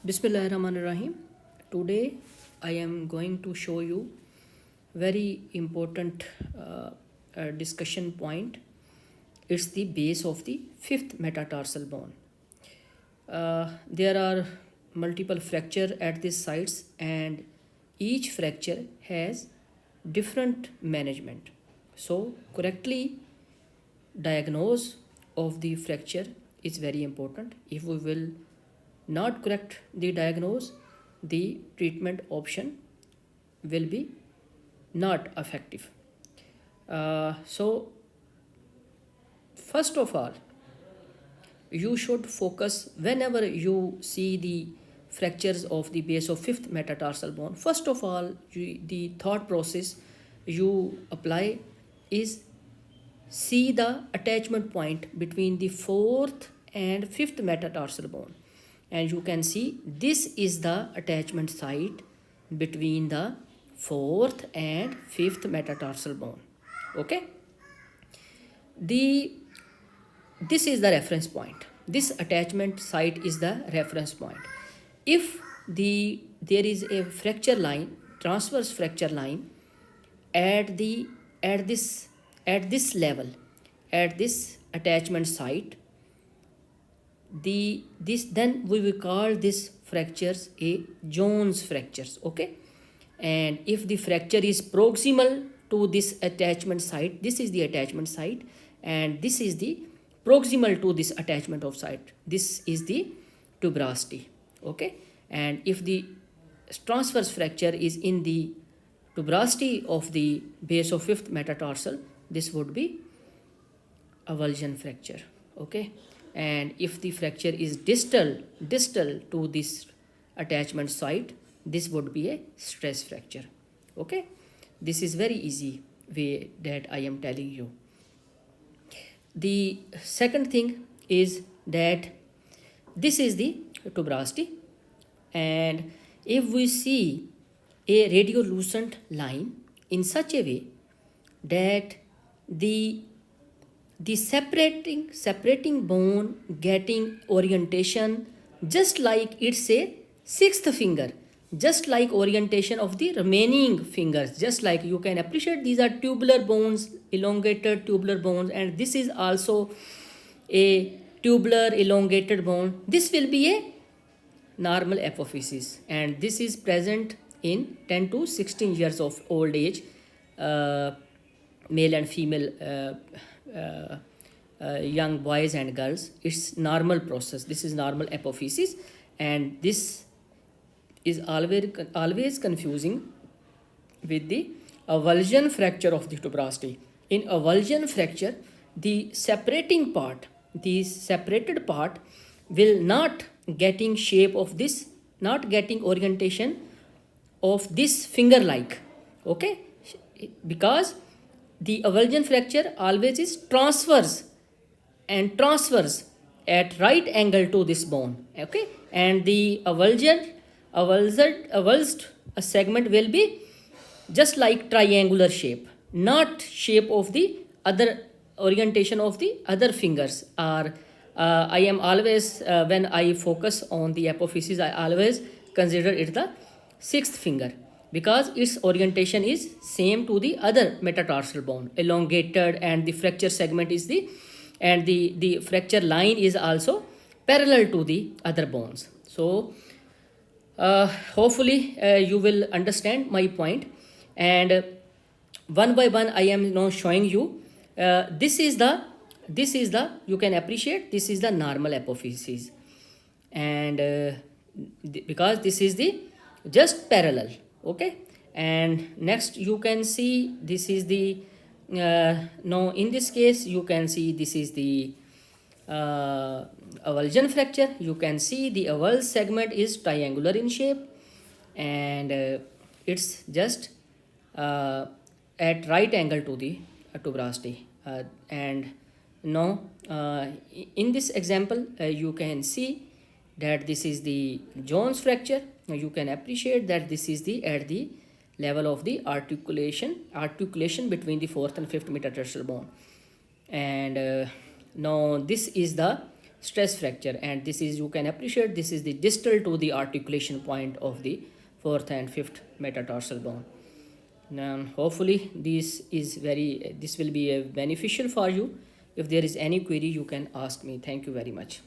Bismillahirrahmanirrahim. Today I am going to show you very important discussion point. It's the base of the fifth metatarsal bone. There are multiple fracture at these sites and each fracture has different management. So correctly diagnose of the fracture is very important. If we will not correct the diagnose, the treatment option will be not effective. So first of all, you should focus whenever you see the fractures of the base of fifth metatarsal bone. First of all, the thought process you apply is see the attachment point between the fourth and fifth metatarsal bone, and you can see this is the attachment site between the fourth and fifth metatarsal bone. Okay, this is the reference point. This attachment site is the reference point. If there is a fracture line, transverse fracture line at this level, at this attachment site, then we will call this fractures a Jones fractures. Okay, and if the fracture is proximal to this attachment site, this is the attachment site and this is the proximal to this attachment of site, this is the tuberosity. Okay, and if the transverse fracture is in the tuberosity of the base of fifth metatarsal, this would be avulsion fracture. Okay, and if the fracture is distal to this attachment site, this would be a stress fracture. Okay, this is very easy way that I am telling you. The second thing is that this is the tuberosity, and if we see a radiolucent line in such a way that the separating bone getting orientation just like it's a sixth finger, just like orientation of the remaining fingers, just like you can appreciate these are tubular bones, elongated tubular bones, and this is also a tubular elongated bone. This will be a normal apophysis, and this is present in 10 to 16 years of old age, male and female young boys and girls. It's normal process. This is normal apophysis, and this is always confusing with the avulsion fracture of the tuberosity. In avulsion fracture, the separated part will not getting shape of this, not getting orientation of this finger like. Okay, because the avulsion fracture always is transverse at right angle to this bone. Okay, and the avulsed segment will be just like triangular shape, not shape of the other orientation of the other fingers. Or I am always when I focus on the apophysis, I always consider it the sixth finger, because its orientation is same to the other metatarsal bone, elongated, and the fracture segment is the fracture line is also parallel to the other bones. So hopefully you will understand my point, and one by one I am now showing you. This is the you can appreciate this is the normal apophysis, and because this is the just parallel. Okay, and next you can see this is the now in this case you can see this is the avulsion fracture. You can see the avulsed segment is triangular in shape, and it's just at right angle to the tuberosity. And now in this example you can see that this is the Jones fracture. Now you can appreciate that this is the at the level of the articulation between the fourth and fifth metatarsal bone, and now this is the stress fracture, and this is, you can appreciate, this is the distal to the articulation point of the fourth and fifth metatarsal bone. Now hopefully this will be beneficial for you. If there is any query, you can ask me. Thank you very much.